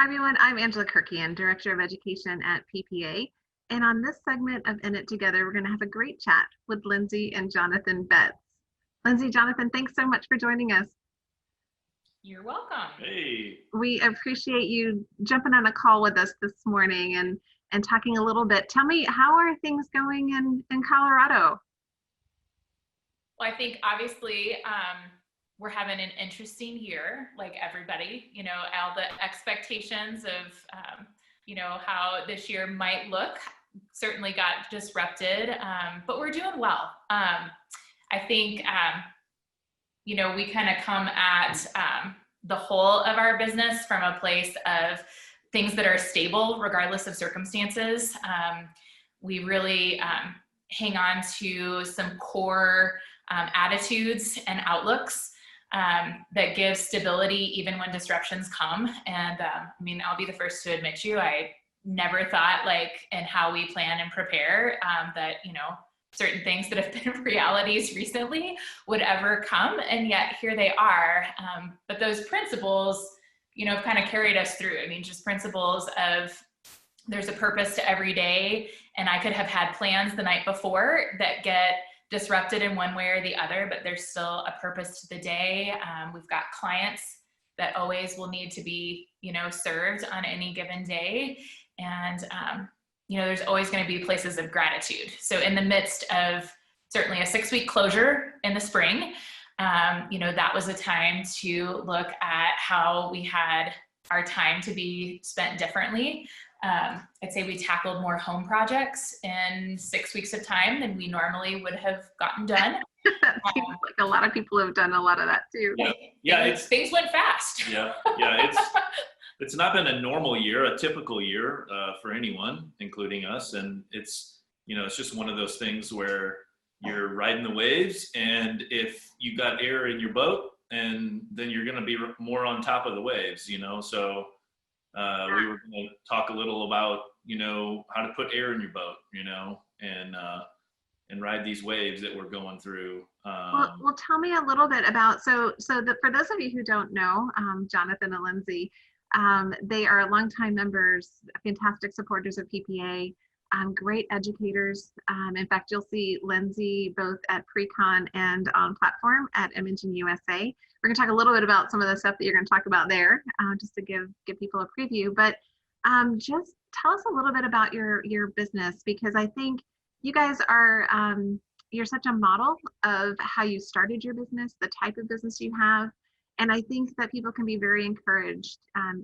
Hi, everyone. I'm Angela Kirkian, Director of Education at PPA. And on this segment of In It Together, we're going to have a great chat with Lindsay and Jonathan Betz. Lindsay, Jonathan, thanks so much for joining us. You're welcome. Hey. We appreciate you jumping on a call with us this morning and talking a little bit. Tell me, how are things going in Colorado? Well, I think obviously we're having an interesting year, like everybody, you know, all the expectations of, you know, how this year might look certainly got disrupted, but we're doing well. I think, you know, we kind of come at the whole of our business from a place of things that are stable regardless of circumstances. We really hang on to some core attitudes and outlooks that give stability even when disruptions come. And I mean, I'll be the first to admit you, I never thought like in how we plan and prepare that, you know, certain things that have been realities recently would ever come, and yet here they are. But those principles, you know, have kind of carried us through. I mean, just principles of there's a purpose to every day, and I could have had plans the night before that get disrupted in one way or the other, but there's still a purpose to the day. We've got clients that always will need to be, you know, served on any given day. And, you know, there's always going to be places of gratitude. So in the midst of certainly a 6-week closure in the spring, you know, that was a time to look at how we had our time to be spent differently. I'd say we tackled more home projects in 6 weeks of time than we normally would have gotten done. That seems like a lot of people have done a lot of that too. Yeah, things went fast. Yeah, it's not been a normal year, a typical year for anyone, including us. And it's, you know, it's just one of those things where you're riding the waves, and if you got air in your boat, and then you're going to be more on top of the waves, you know. So we were going to talk a little about, you know, how to put air in your boat, you know, and ride these waves that we're going through. Well, tell me a little bit about, for those of you who don't know, Jonathan and Lindsay, they are longtime members, fantastic supporters of PPA, great educators. In fact, you'll see Lindsay both at pre-con and on platform at Imaging USA. We're going to talk a little bit about some of the stuff that you're going to talk about there, just to give people a preview. But just tell us a little bit about your business, because I think you guys are, you're such a model of how you started your business, the type of business you have. And I think that people can be very encouraged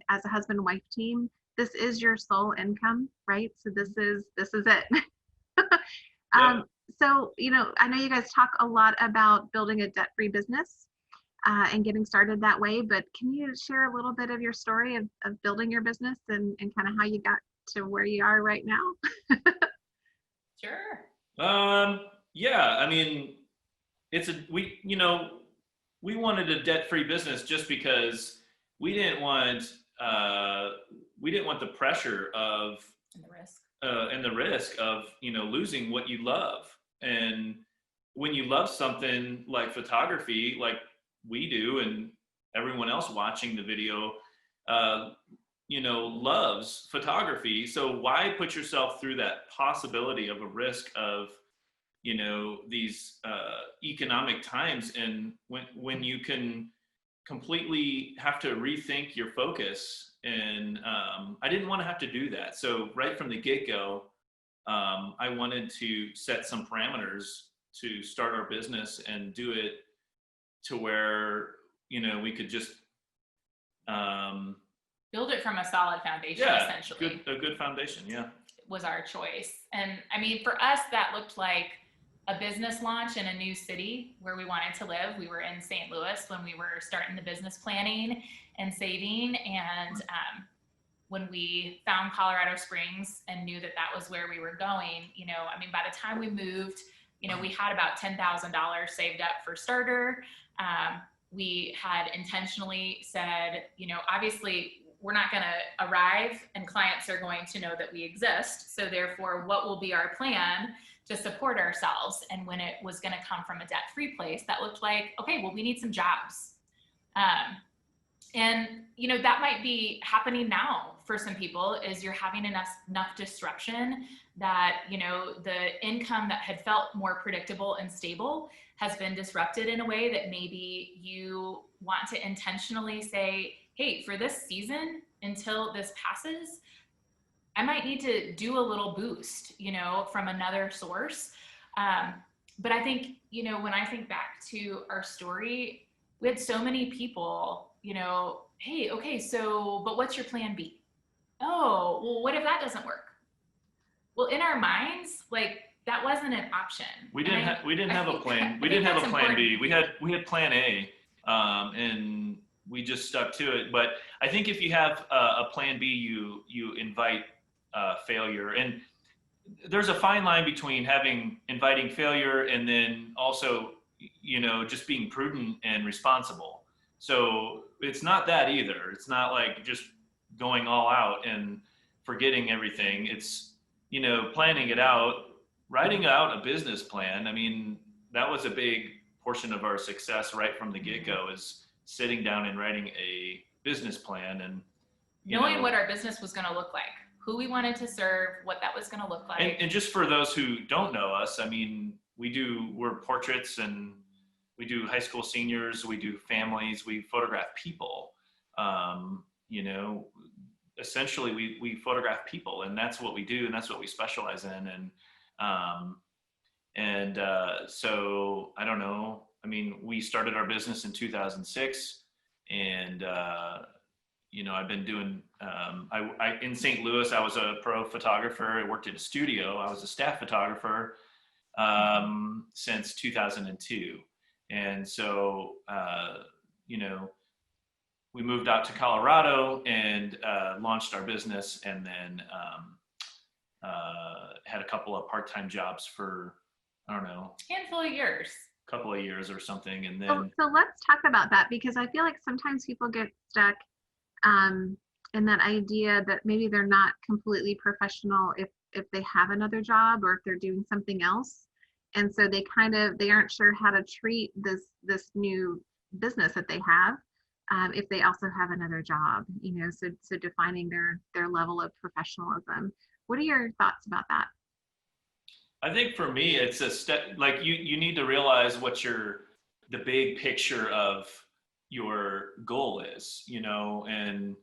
as a husband-wife team. This is your sole income, right? So this is it. Yeah. So, you know, I know you guys talk a lot about building a debt-free business and getting started that way, but can you share a little bit of your story of building your business and kind of how you got to where you are right now? Sure. Yeah, I mean, we wanted a debt-free business just because we didn't want the pressure of and the risk of, you know, losing what you love. And when you love something like photography, like we do, and everyone else watching the video, you know, loves photography. So why put yourself through that possibility of a risk of, you know, these economic times, and when you can completely have to rethink your focus. And I didn't want to have to do that. So right from the get-go, I wanted to set some parameters to start our business and do it to where, you know, we could just build it from a solid foundation, essentially. A good foundation, yeah. Was our choice. And I mean, for us, that looked like a business launch in a new city where we wanted to live. We were in St. Louis when we were starting the business planning and saving. And when we found Colorado Springs and knew that that was where we were going, you know, I mean, by the time we moved, you know, we had about $10,000 saved up for starter. We had intentionally said, you know, obviously we're not going to arrive and clients are going to know that we exist. So therefore, what will be our plan to support ourselves? And when it was going to come from a debt-free place, that looked like, okay, well, we need some jobs. And, you know, that might be happening now for some people, is you're having enough disruption that, you know, the income that had felt more predictable and stable has been disrupted in a way that maybe you want to intentionally say, hey, for this season, until this passes, I might need to do a little boost, you know, from another source. But I think, you know, when I think back to our story, we had so many people, you know, hey, okay, so, but what's your plan B? Oh, well, what if that doesn't work? Well, in our minds, like, that wasn't an option. We didn't have a plan. We didn't have a plan B. We had plan A, and we just stuck to it. But I think if you have a plan B, you invite failure. And there's a fine line between inviting failure and then also, you know, just being prudent and responsible. So it's not that either. It's not like just going all out and forgetting everything. It's, you know, planning it out, writing out a business plan. I mean, that was a big portion of our success right from the get-go, is sitting down and writing a business plan and knowing what our business was going to look like, who we wanted to serve, what that was going to look like. And just for those who don't know us, I mean, we're portraits, and we do high school seniors, we do families, we photograph people. You know, essentially we photograph people, and that's what we do, and that's what we specialize in. And so I don't know, I mean, we started our business in 2006, and you know, I've been doing, I in St. Louis, I was a pro photographer. I worked in a studio. I was a staff photographer since 2002. And so, you know, we moved out to Colorado and launched our business, and then had a couple of part-time jobs for, I don't know, couple of years or something. And then so let's talk about that, because I feel like sometimes people get stuck in that idea that maybe they're not completely professional if they have another job, or if they're doing something else, and so they aren't sure how to treat this new business that they have if they also have another job, you know. So defining their level of professionalism. What are your thoughts about that? I think for me, it's a step, like you need to realize what the big picture of your goal is, you know, and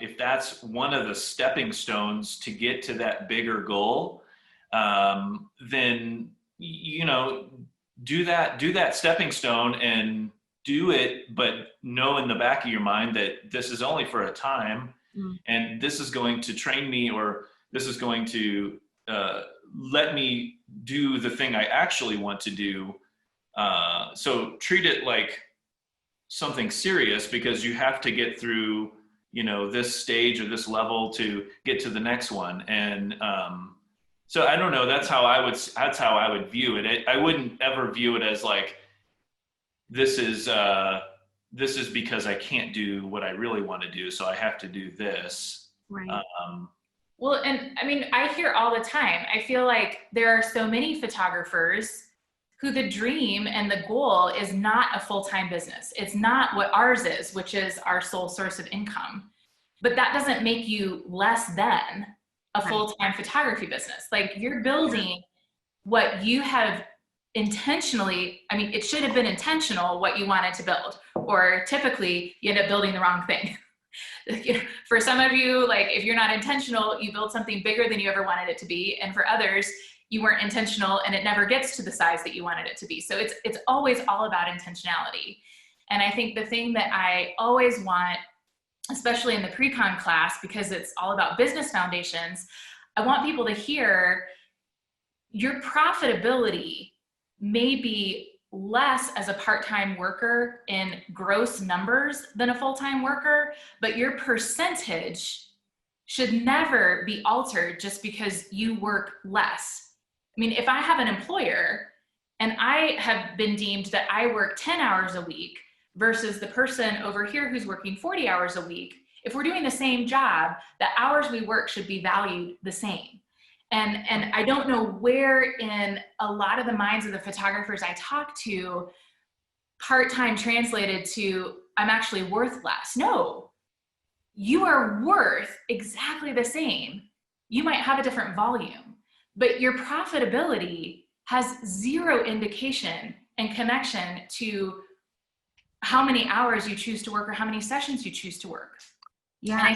if that's one of the stepping stones to get to that bigger goal, then, you know, do that stepping stone and do it, but know in the back of your mind that this is only for a time, and this is going to train me, or this is going to let me do the thing I actually want to do. So treat it like something serious, because you have to get through, you know, this stage or this level to get to the next one. And so I don't know, that's how I would view it. I wouldn't ever view it as like, this is because I can't do what I really want to do, so I have to do this. Right. Well, and I mean, I hear all the time, I feel like there are so many photographers who the dream and the goal is not a full-time business. It's not what ours is, which is our sole source of income. But that doesn't make you less than a full-time photography business. Like, you're building what you have intentionally, I mean, it should have been intentional what you wanted to build, or typically you end up building the wrong thing. For some of you, like, if you're not intentional, you build something bigger than you ever wanted it to be. And for others, you weren't intentional and it never gets to the size that you wanted it to be. So it's always all about intentionality. And I think the thing that I always want, especially in the pre-con class, because it's all about business foundations, I want people to hear your profitability may be less as a part-time worker in gross numbers than a full-time worker, but your percentage should never be altered just because you work less. I mean, if I have an employer and I have been deemed that I work 10 hours a week versus the person over here who's working 40 hours a week, if we're doing the same job, the hours we work should be valued the same. And I don't know where in a lot of the minds of the photographers I talk to, part-time translated to I'm actually worth less. No, you are worth exactly the same. You might have a different volume, but your profitability has zero indication and connection to how many hours you choose to work or how many sessions you choose to work. Yeah.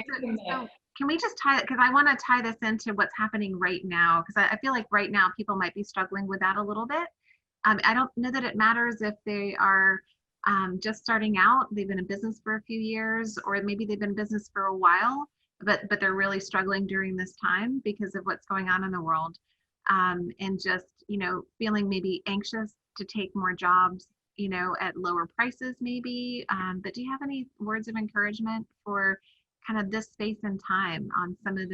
So can we just tie it? Because I want to tie this into what's happening right now, because I feel like right now people might be struggling with that a little bit. I don't know that it matters if they are just starting out, they've been in business for a few years, or maybe they've been in business for a while, but they're really struggling during this time because of what's going on in the world. And just, feeling maybe anxious to take more jobs, at lower prices maybe. But do you have any words of encouragement for kind of this space and time on some of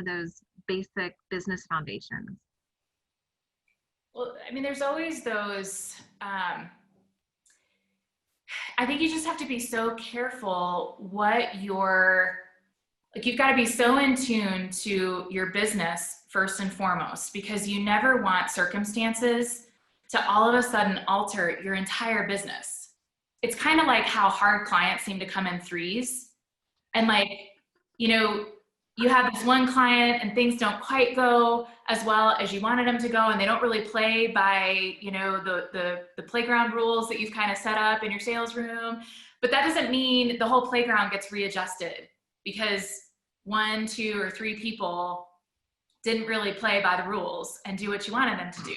those basic business foundations? Well, I mean, there's always those, I think you just have to be so careful what you've got to be so in tune to your business first and foremost, because you never want circumstances to all of a sudden alter your entire business. It's kind of like how hard clients seem to come in threes. And you have this one client and things don't quite go as well as you wanted them to go, and they don't really play by, the playground rules that you've kind of set up in your sales room. But that doesn't mean the whole playground gets readjusted because 1, 2, or 3 people didn't really play by the rules and do what you wanted them to do.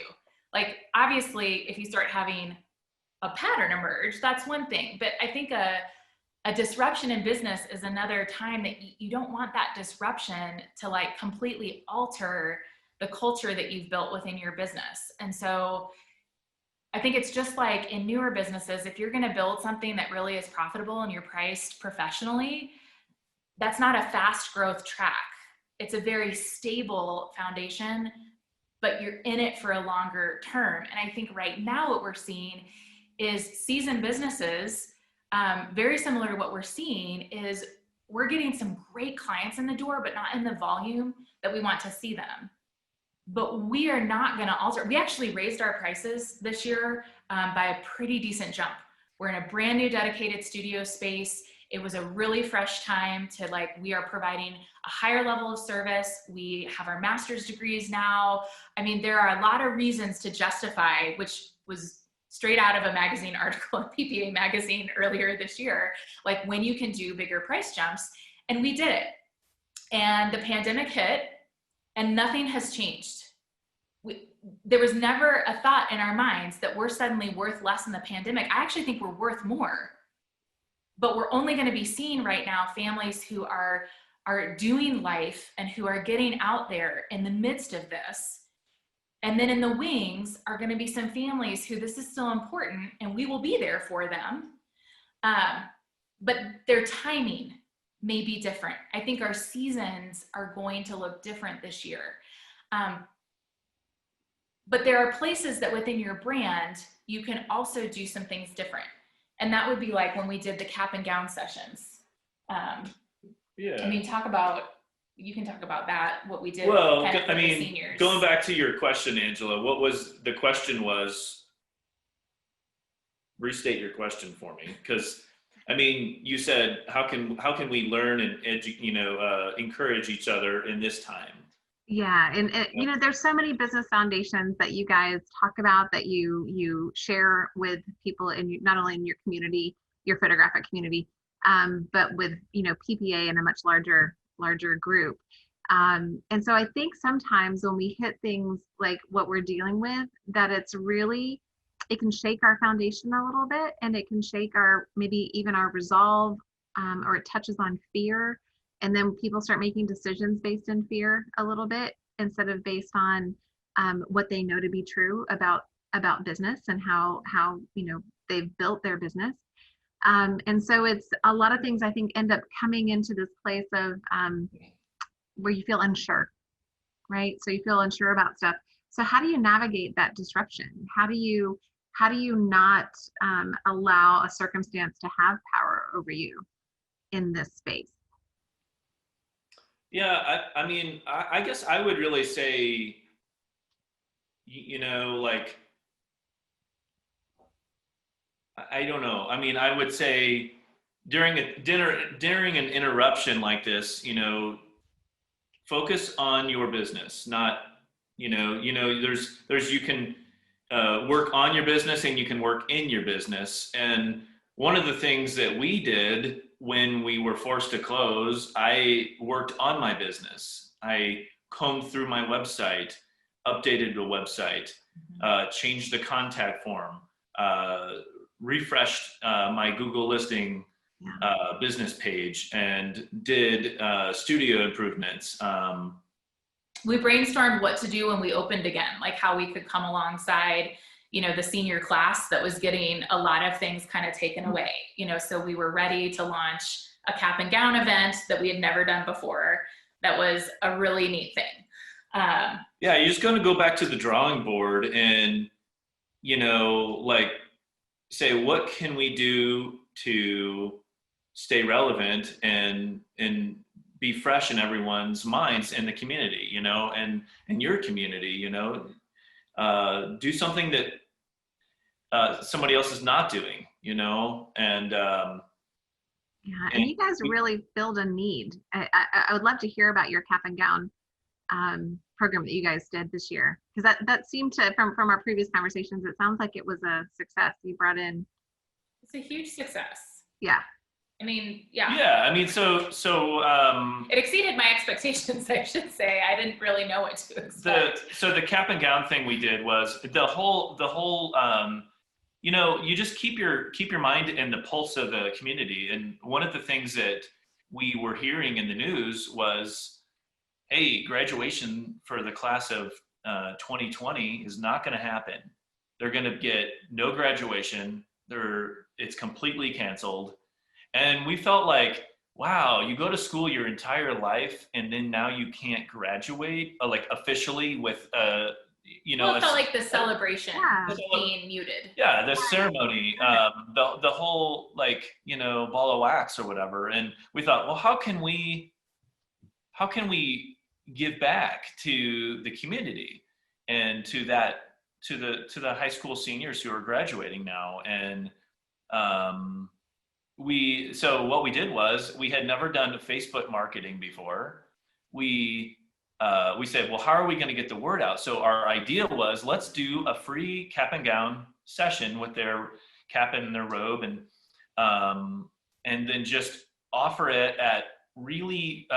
Like, obviously, if you start having a pattern emerge, that's one thing. But I think a disruption in business is another time that you don't want that disruption to completely alter the culture that you've built within your business. And so I think it's just like in newer businesses, if you're going to build something that really is profitable and you're priced professionally, that's not a fast growth track. It's a very stable foundation, but you're in it for a longer term. And I think right now what we're seeing is seasoned businesses, very similar to what we're seeing, is we're getting some great clients in the door, but not in the volume that we want to see them. But we are not going to alter. We actually raised our prices this year by a pretty decent jump. We're in a brand new dedicated studio space. It was a really fresh time to we are providing a higher level of service. We have our master's degrees now. I mean, there are a lot of reasons to justify, which was straight out of a magazine article in PPA magazine earlier this year, when you can do bigger price jumps. And we did it. And the pandemic hit and nothing has changed. There was never a thought in our minds that we're suddenly worth less in the pandemic. I actually think we're worth more. But we're only going to be seeing right now families who are doing life and who are getting out there in the midst of this. And then in the wings are going to be some families who this is still important and we will be there for them. But their timing may be different. I think our seasons are going to look different this year. But there are places that within your brand, you can also do some things different. And that would be like when we did the cap and gown sessions. Yeah. I mean, you can talk about that, what we did. Well, kind of I mean, seniors. Going back to your question, Angela, the question was, restate your question for me. Because, I mean, you said, how can we learn and encourage each other in this time? Yeah, and there's so many business foundations that you guys talk about, that you share with people not only in your community, your photographic community, but with PPA and a much larger group. And so I think sometimes when we hit things like what we're dealing with, that it can shake our foundation a little bit, and it can shake maybe even our resolve, or it touches on fear. And then people start making decisions based in fear a little bit, instead of based on what they know to be true about business and how they've built their business. And so it's a lot of things, I think, end up coming into this place of where you feel unsure, right? So you feel unsure about stuff. So how do you navigate that disruption? How do you not allow a circumstance to have power over you in this space? Yeah, I mean, I guess I would really say, I don't know. I mean, I would say during an interruption like this, focus on your business, not, there's you can work on your business and you can work in your business. And one of the things that we did when we were forced to close, I worked on my business. I combed through my website, updated the website, changed the contact form, refreshed my Google listing business page, and did studio improvements. We brainstormed what to do when we opened again, like how we could come alongside, the senior class that was getting a lot of things kind of taken away, so we were ready to launch a cap and gown event that we had never done before. That was a really neat thing. You're just going to go back to the drawing board and, say, what can we do to stay relevant and be fresh in everyone's minds in the community, and in your community, do something that somebody else is not doing, and and you guys really filled a need. I would love to hear about your cap and gown program that you guys did this year, because that seemed to, from our previous conversations, it sounds like it was a success. You brought in. It's a huge success. Yeah. I mean, so it exceeded my expectations, I should say. I didn't really know what to expect. So the cap and gown thing we did was the whole you just keep your mind in the pulse of the community. And one of the things that we were hearing in the news was, hey, graduation for the class of 2020 is not going to happen. They're going to get no graduation. It's completely canceled. And we felt like, wow, you go to school your entire life and then now you can't graduate like officially with it felt like the celebration was being muted. Yeah, the ceremony, the whole ball of wax or whatever. And we thought, well, how can we give back to the community and to the high school seniors who are graduating now? And so what we did was, we had never done Facebook marketing before. We said, well, how are we going to get the word out? So our idea was, let's do a free cap and gown session with their cap and their robe, and then just offer it at really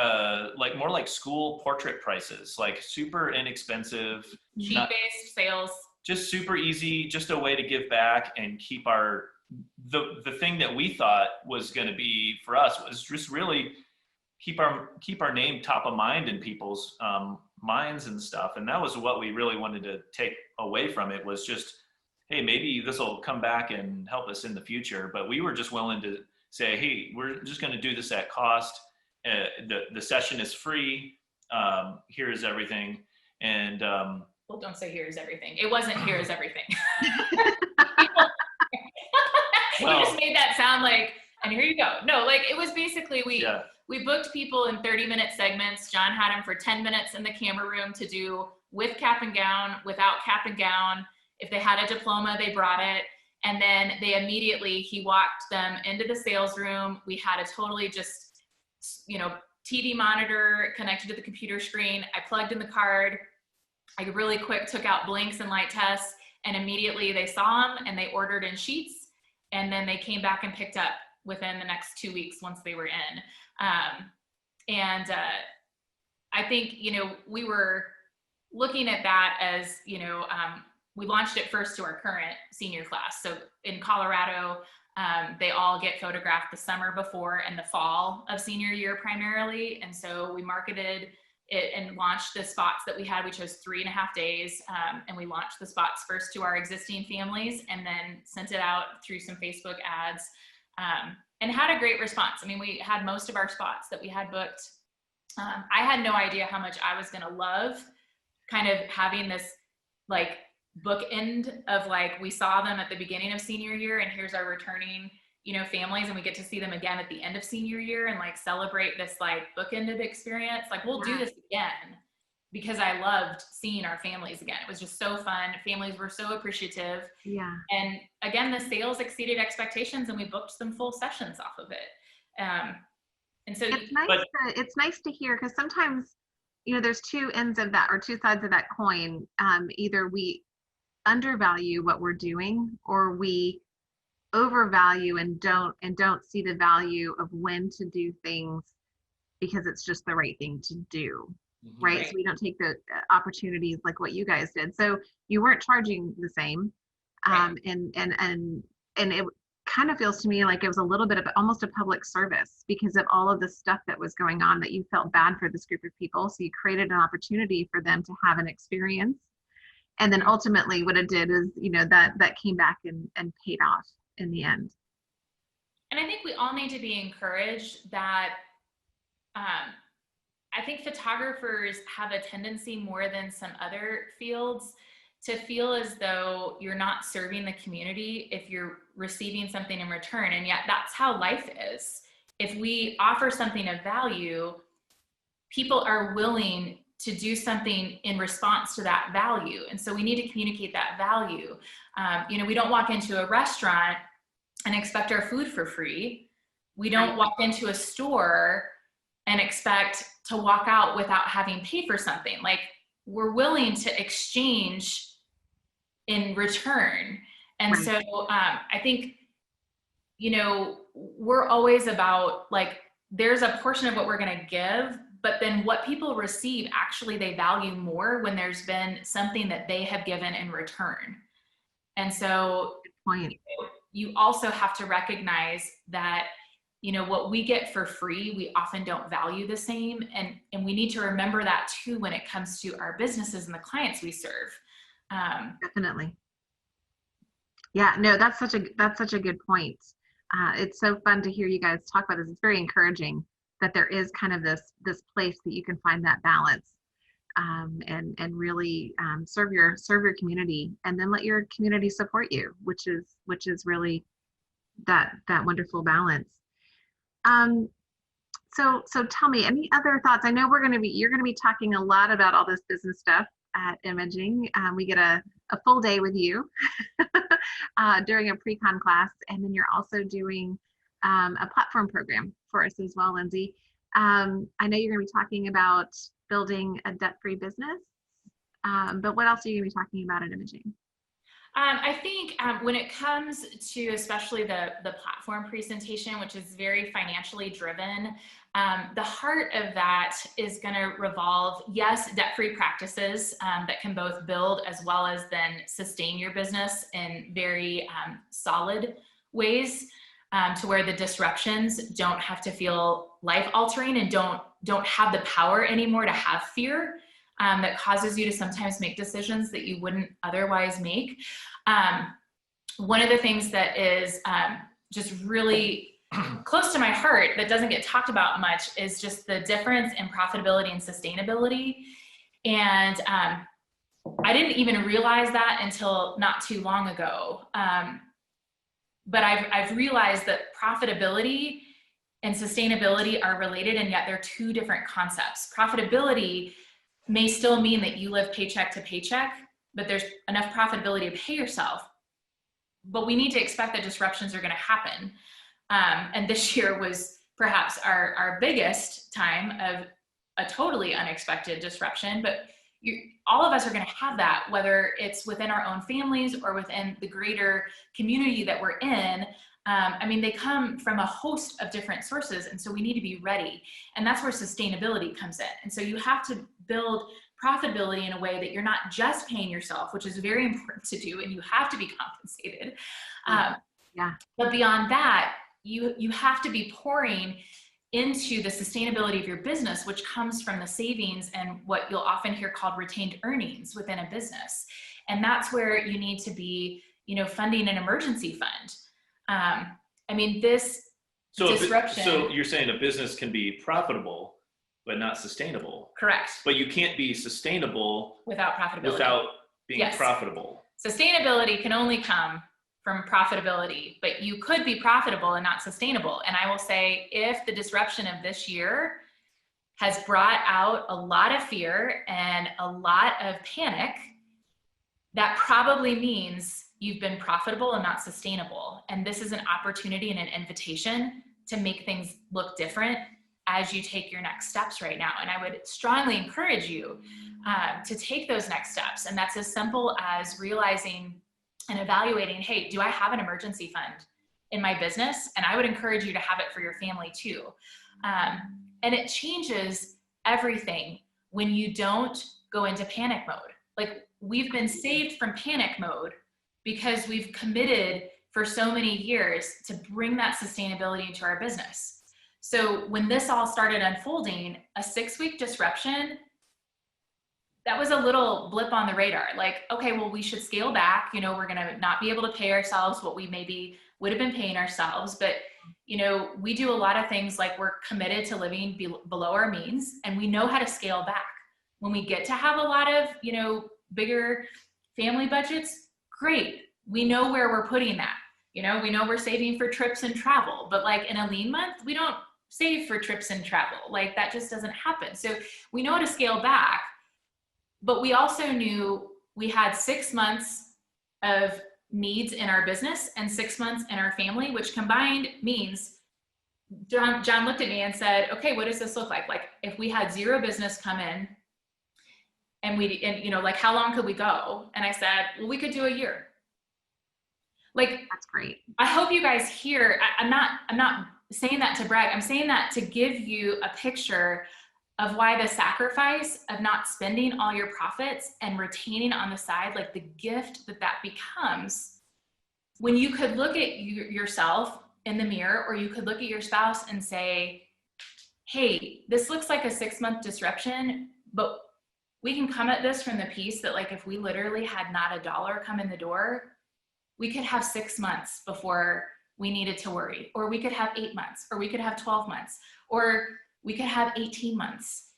more like school portrait prices, like super inexpensive, cheap-based sales, just super easy, just a way to give back and keep the thing that we thought was going to be for us was just really keep our name top of mind in people's minds and stuff. And that was what we really wanted to take away from it, was just, hey, maybe this will come back and help us in the future. But we were just willing to say, hey, we're just going to do this at cost. The session is free. Here is everything. And well, don't say here is everything. It wasn't here is everything. You just made that sound like, and here you go. No, it was basically, we booked people in 30-minute segments. John had them for 10 minutes in the camera room to do with cap and gown, without cap and gown. If they had a diploma, they brought it. And then he walked them into the sales room. We had a totally just, TV monitor connected to the computer screen. I plugged in the card. I really quick took out blinks and light tests, and immediately they saw them and they ordered in sheets. And then they came back and picked up within the next 2 weeks once they were in. I think, we were looking at that as, we launched it first to our current senior class. So in Colorado, they all get photographed the summer before and the fall of senior year primarily. And so we marketed it and launched the spots that we had. We chose 3.5 days, and we launched the spots first to our existing families and then sent it out through some Facebook ads, and had a great response. I mean, we had most of our spots that we had booked. I had no idea how much I was going to love kind of having this bookend of we saw them at the beginning of senior year, and here's our returning families, and we get to see them again at the end of senior year and celebrate this bookended experience. We'll do this again, because I loved seeing our families again. It was just so fun. Families were so appreciative. Yeah. And again, the sales exceeded expectations, and we booked some full sessions off of it. And so it's nice to hear, because sometimes, you know, there's two ends of that, or two sides of that coin. Either we undervalue what we're doing, or we overvalue and don't see the value of when to do things because it's just the right thing to do. Right? Right. So we don't take the opportunities like what you guys did. So you weren't charging the same. Right. And it kind of feels to me like it was a little bit of almost a public service because of all of the stuff that was going on, that you felt bad for this group of people. So you created an opportunity for them to have an experience. And then ultimately what it did is, you know, that came back and paid off in the end. And I think we all need to be encouraged that, I think photographers have a tendency more than some other fields to feel as though you're not serving the community if you're receiving something in return. And yet that's how life is. If we offer something of value, people are willing to do something in response to that value. And so we need to communicate that value. You know, we don't walk into a restaurant and expect our food for free. We don't walk into a store and expect to walk out without having paid for something. Like, we're willing to exchange in return. And so I think, you know, we're always about, like, there's a portion of what we're going to give, but then what people receive, actually they value more when there's been something that they have given in return. And so you also have to recognize that, you know, what we get for free, we often don't value the same. And we need to remember that too when it comes to our businesses and the clients we serve. Definitely. Yeah, no, that's such a good point. It's so fun to hear you guys talk about this. It's very encouraging that there is kind of this place that you can find that balance, and really serve your community, and then let your community support you, which is really that wonderful balance. So tell me, any other thoughts? I know you're going to be talking a lot about all this business stuff at Imaging. We get a full day with you during a pre-con class, and then you're also doing a platform program for us as well, Lindsay. I know you're going to be talking about building a debt-free business, but what else are you going to be talking about at Imaging? I think when it comes to especially the platform presentation, which is very financially driven, the heart of that is going to revolve, yes, debt-free practices that can both build as well as then sustain your business in very solid ways, to where the disruptions don't have to feel life-altering and don't have the power anymore to have fear. That causes you to sometimes make decisions that you wouldn't otherwise make. One of the things that is just really close to my heart that doesn't get talked about much is just the difference in profitability and sustainability. And I didn't even realize that until not too long ago. But I've realized that profitability and sustainability are related, and yet they're two different concepts. Profitability may still mean that you live paycheck to paycheck, but there's enough profitability to pay yourself. But we need to expect that disruptions are going to happen. And this year was perhaps our biggest time of a totally unexpected disruption, but all of us are going to have that, whether it's within our own families or within the greater community that we're in. I mean, they come from a host of different sources, and so we need to be ready. And that's where sustainability comes in. And so you have to build profitability in a way that you're not just paying yourself, which is very important to do, and you have to be compensated. But beyond that, you have to be pouring into the sustainability of your business, which comes from the savings and what you'll often hear called retained earnings within a business. And that's where you need to be, you know, funding an emergency fund. I mean, this disruption. So you're saying a business can be profitable, but not sustainable. Correct. But you can't be sustainable without profitability. Without being profitable. Sustainability can only come from profitability, but you could be profitable and not sustainable. And I will say, if the disruption of this year has brought out a lot of fear and a lot of panic, that probably means you've been profitable and not sustainable. And this is an opportunity and an invitation to make things look different as you take your next steps right now. And I would strongly encourage you to take those next steps. And that's as simple as realizing and evaluating, hey, do I have an emergency fund in my business? And I would encourage you to have it for your family too. And it changes everything when you don't go into panic mode. Like, we've been saved from panic mode because we've committed for so many years to bring that sustainability into our business. So when this all started unfolding, a 6-week disruption, that was a little blip on the radar. Like, okay, well, we should scale back. You know, we're going to not be able to pay ourselves what we maybe would have been paying ourselves. But, you know, we do a lot of things, like we're committed to living below our means, and we know how to scale back. When we get to have a lot of, you know, bigger family budgets, great. We know where we're putting that. You know, we know we're saving for trips and travel, but like in a lean month, we don't save for trips and travel. Like, that just doesn't happen. So we know how to scale back, but we also knew we had 6 months of needs in our business and 6 months in our family, which combined means John looked at me and said, okay, what does this look like? Like, if we had zero business come in, and you know, like, how long could we go? And I said, well, we could do a year. Like, that's great. I hope you guys hear, I'm not saying that to brag. I'm saying that to give you a picture of why the sacrifice of not spending all your profits and retaining on the side, like the gift that becomes when you could look at yourself in the mirror, or you could look at your spouse and say, hey, this looks like a 6-month disruption, but we can come at this from the piece that, like, if we literally had not $1 come in the door, we could have 6 months before we needed to worry, or we could have 8 months, or we could have 12 months, or we could have 18 months.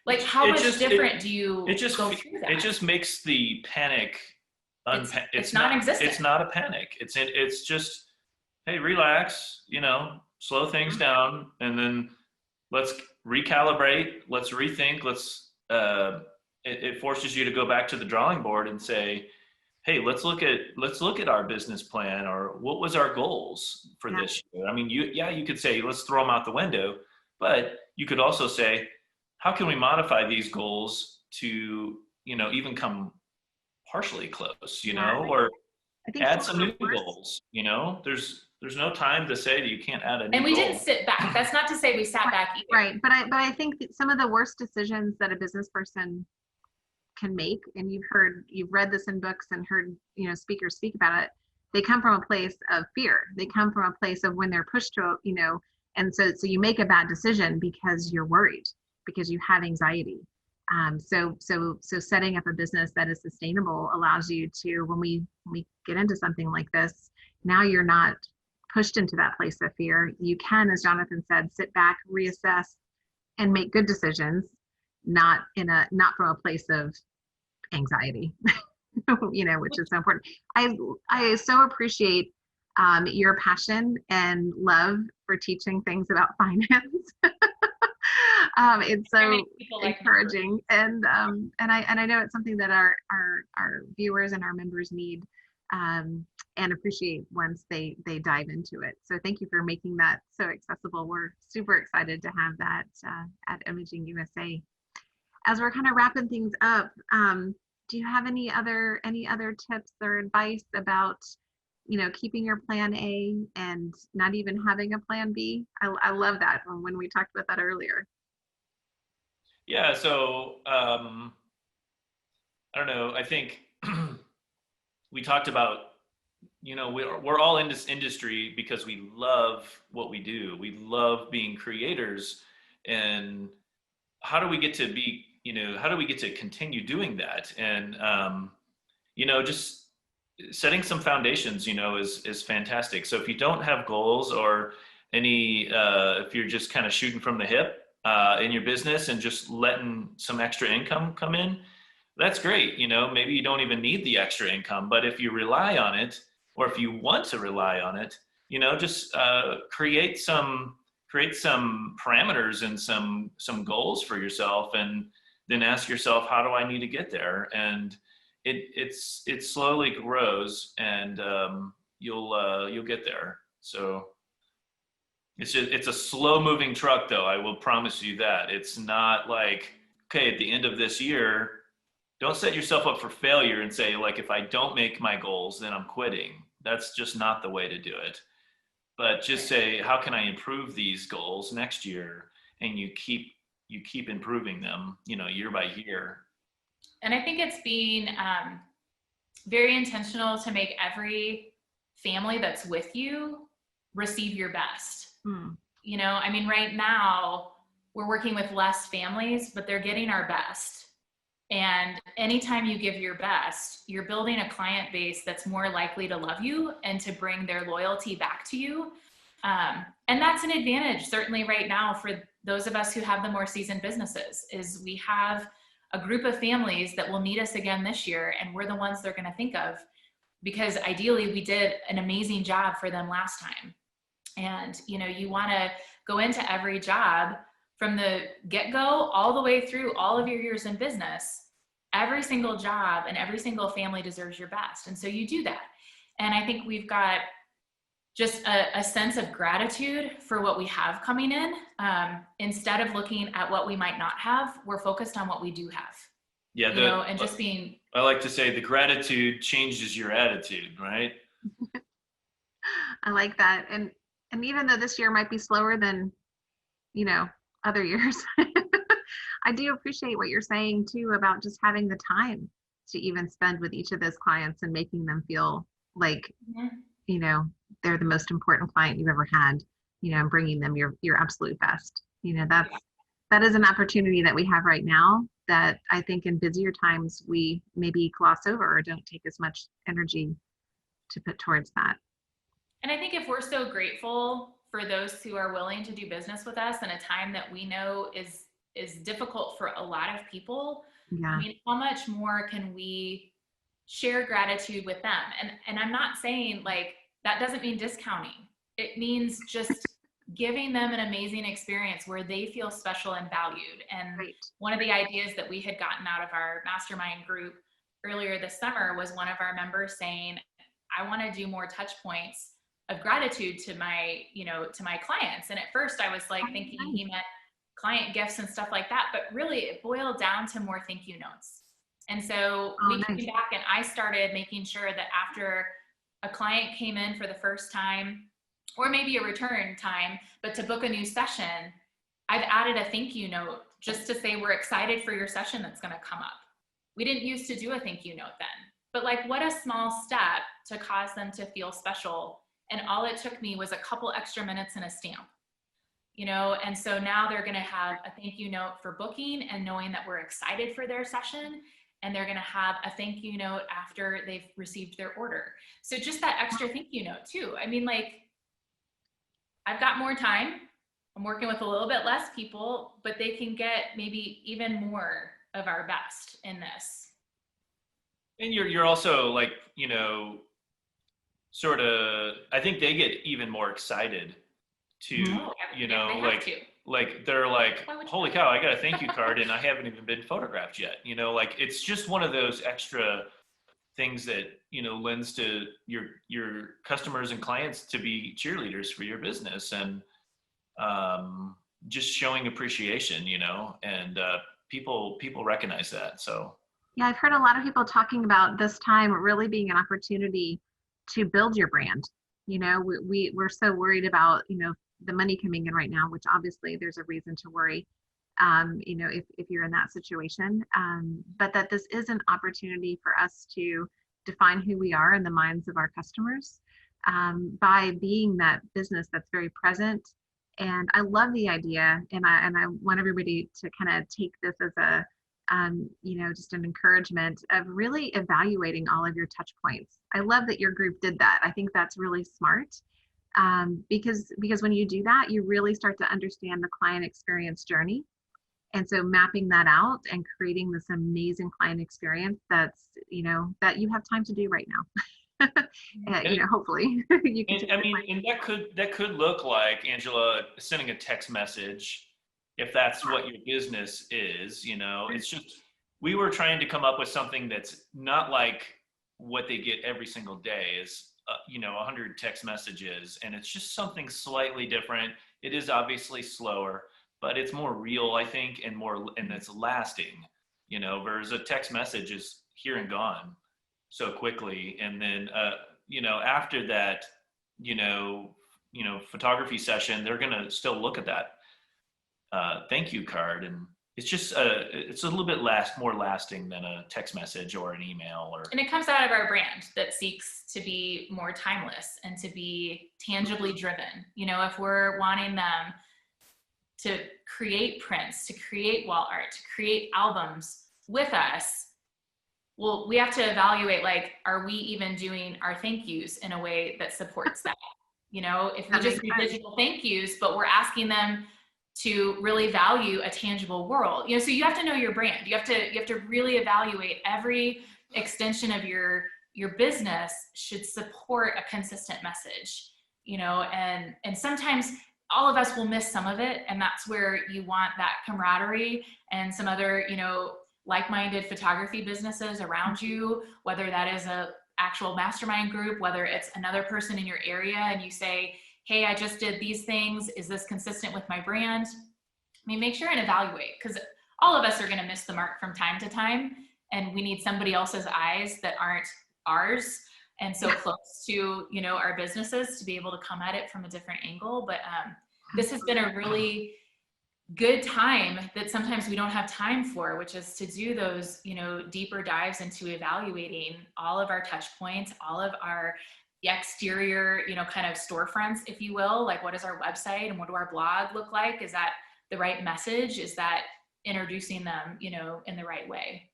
Like, how much different do you go through that? It just makes the panic, it's non-existent. It's not a panic. It's just, hey, relax, you know, slow things down, and then let's recalibrate, let's rethink, it forces you to go back to the drawing board and say, hey, let's look at our business plan, or what was our goals for this year? I mean, you could say, let's throw them out the window, but you could also say, how can we modify these goals to, you know, even come partially close, you know, or add some new goals, you know? There's no time to say that you can't add a new And we goal. didn't sit back. That's not to say we sat back either. Right, but I think that some of the worst decisions that a business person can make, and you've read this in books and heard, you know, speakers speak about it, they come from a place of fear. They come from a place of when they're pushed to, you know, and so you make a bad decision because you're worried, because you have anxiety. So setting up a business that is sustainable allows you to, when we get into something like this, now you're not pushed into that place of fear. You can, as Jonathan said, sit back, reassess, and make good decisions, not from a place of anxiety, you know, which is so important. I so appreciate your passion and love for teaching things about finance. It's so encouraging, and I know it's something that our viewers and our members need and appreciate once they dive into it. So thank you for making that so accessible. We're super excited to have that at Imaging USA. As we're kind of wrapping things up, do you have any other tips or advice about, you know, keeping your plan A and not even having a plan B? I love that when we talked about that earlier. Yeah, so I don't know. I think we talked about, you know, we're all in this industry because we love what we do. We love being creators, and how do we get to be, you know, how do we get to continue doing that? And you know, just setting some foundations, you know, is fantastic. So if you don't have goals or any, if you're just kind of shooting from the hip in your business and just letting some extra income come in, that's great. You know, maybe you don't even need the extra income, but if you rely on it, or if you want to rely on it, you know, just create some parameters and some goals for yourself, and then ask yourself, how do I need to get there? And it slowly grows, and you'll get there. So It's a slow moving truck though. I will promise you that. It's not like, okay, at the end of this year, don't set yourself up for failure and say like, if I don't make my goals, then I'm quitting. That's just not the way to do it. But just say, how can I improve these goals next year? And you keep improving them, year by year. And I think it's being very intentional to make every family that's with you receive your best. I mean, right now we're working with less families, but they're getting our best. And anytime you give your best, you're building a client base that's more likely to love you and to bring their loyalty back to you. And that's an advantage, certainly right now, for those of us who have the more seasoned businesses, is we have a group of families that will need us again this year, and we're the ones they're going to think of, because ideally we did an amazing job for them last time. And you want to go into every job from the get-go all the way through all of your years in business. Every single job and every single family deserves your best, and so you do that. And I think we've got just a sense of gratitude for what we have coming in. Instead of looking at what we might not have, we're focused on what we do have. Yeah, and just being. I like to say the gratitude changes your attitude, right? I like that. And even though this year might be slower than, other years, I do appreciate what you're saying too about just having the time to even spend with each of those clients and making them feel like, they're the most important client you've ever had, and bringing them your absolute best. That is an opportunity that we have right now that I think in busier times we maybe gloss over or don't take as much energy to put towards that. And I think if we're so grateful for those who are willing to do business with us in a time that we know is difficult for a lot of people, yeah. I mean, how much more can we share gratitude with them? And I'm not saying like, that doesn't mean discounting. It means just giving them an amazing experience where they feel special and valued. And right. One of the ideas that we had gotten out of our mastermind group earlier this summer was one of our members saying, I want to do more touch points of gratitude to my clients. And at first I was like thinking he meant client gifts and stuff like that, but really it boiled down to more thank you notes. And so we came back and I started making sure that after a client came in for the first time, or maybe a return time, but to book a new session, I've added a thank you note just to say we're excited for your session that's going to come up. We didn't used to do a thank you note then, but like what a small step to cause them to feel special. And all it took me was a couple extra minutes and a stamp, and so now they're going to have a thank you note for booking and knowing that we're excited for their session. And they're going to have a thank you note after they've received their order. So just that extra thank you note too. I mean, like, I've got more time. I'm working with a little bit less people, but they can get maybe even more of our best in this. And you're also like, sort of, I think they get even more excited to, like they're like, holy cow, I got a thank you card and I haven't even been photographed yet. Like it's just one of those extra things that, lends to your customers and clients to be cheerleaders for your business, and just showing appreciation, and people recognize that. So yeah, I've heard a lot of people talking about this time really being an opportunity to build your brand. We're so worried about, the money coming in right now, which obviously there's a reason to worry, if you're in that situation, but that this is an opportunity for us to define who we are in the minds of our customers, by being that business that's very present. And I love the idea, and I want everybody to kind of take this as a just an encouragement of really evaluating all of your touch points. I love that your group did that. I think that's really smart, because when you do that, you really start to understand the client experience journey. And so mapping that out and creating this amazing client experience that's, that you have time to do right now. Hopefully you can. And that could look like, Angela, sending a text message, if that's what your business is. It's just, we were trying to come up with something that's not like what they get every single day. Is 100 text messages, and it's just something slightly different. It is obviously slower, but it's more real, I think, and it's lasting, whereas a text message is here and gone so quickly. And then, after that, photography session, they're going to still look at that thank you card, and it's just it's a little bit more lasting than a text message or an email. And it comes out of our brand that seeks to be more timeless and to be tangibly driven. If we're wanting them to create prints, to create wall art, to create albums with us, well, we have to evaluate, like, are we even doing our thank yous in a way that supports that? If we just do digital thank yous, but we're asking them to really value a tangible world, so you have to know your brand. You have to really evaluate every extension of your business should support a consistent message, and sometimes all of us will miss some of it. And that's where you want that camaraderie and some other, like-minded photography businesses around you, whether that is a actual mastermind group, whether it's another person in your area and you say, hey, I just did these things. Is this consistent with my brand? Make sure and evaluate, because all of us are going to miss the mark from time to time. And we need somebody else's eyes that aren't ours and so close to, our businesses to be able to come at it from a different angle. But this has been a really good time that sometimes we don't have time for, which is to do those, deeper dives into evaluating all of our touch points, all of our exterior, kind of storefronts, if you will, like what is our website and what do our blog look like? Is that the right message? Is that introducing them, in the right way?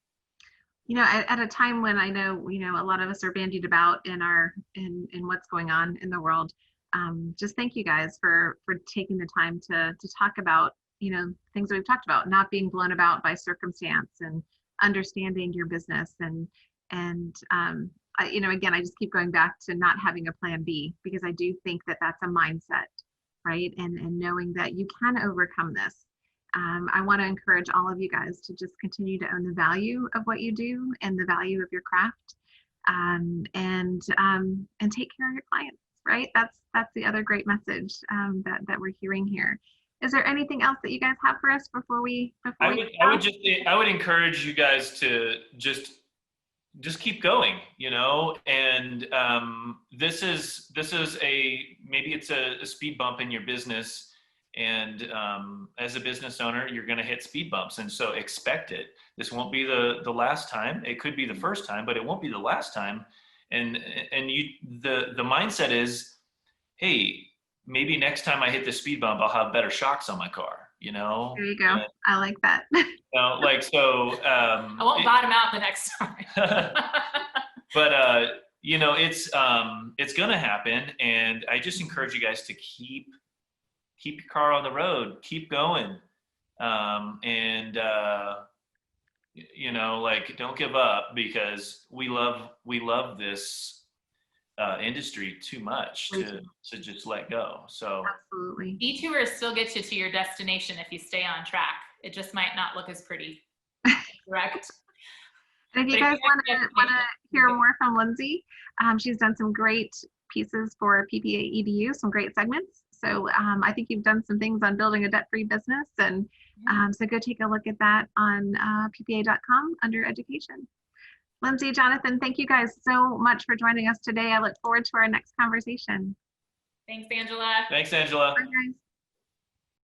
At a time when I know, a lot of us are bandied about in what's going on in the world. Just thank you guys for taking the time to talk about, things that we've talked about, not being blown about by circumstance and understanding your business. Again, I just keep going back to not having a plan B, because I do think that that's a mindset, right? And knowing that you can overcome this. I want to encourage all of you guys to just continue to own the value of what you do and the value of your craft, and take care of your clients, right? That's the other great message that we're hearing here. Is there anything else that you guys have for us before we? I would encourage you guys to just keep going, and this is maybe it's a speed bump in your business, and as a business owner, you're going to hit speed bumps, and so expect it. This won't be the last time. It could be the first time, but it won't be the last time. And the mindset is, hey, maybe next time I hit the speed bump, I'll have better shocks on my car. There you go. I like that. I won't bottom out the next time. But it's gonna happen, and I just encourage you guys to keep your car on the road, keep going, and don't give up, because we love this industry too much to just let go. So absolutely, detours still get you to your destination if you stay on track. It just might not look as pretty. Correct. And if you guys want to hear more from Lindsay, she's done some great pieces for PPA EDU, some great segments. So I think you've done some things on building a debt-free business, and so go take a look at that on ppa.com under education. Lindsay, Jonathan, thank you guys so much for joining us today. I look forward to our next conversation. Thanks, Angela. Thanks, Angela. Bye, guys.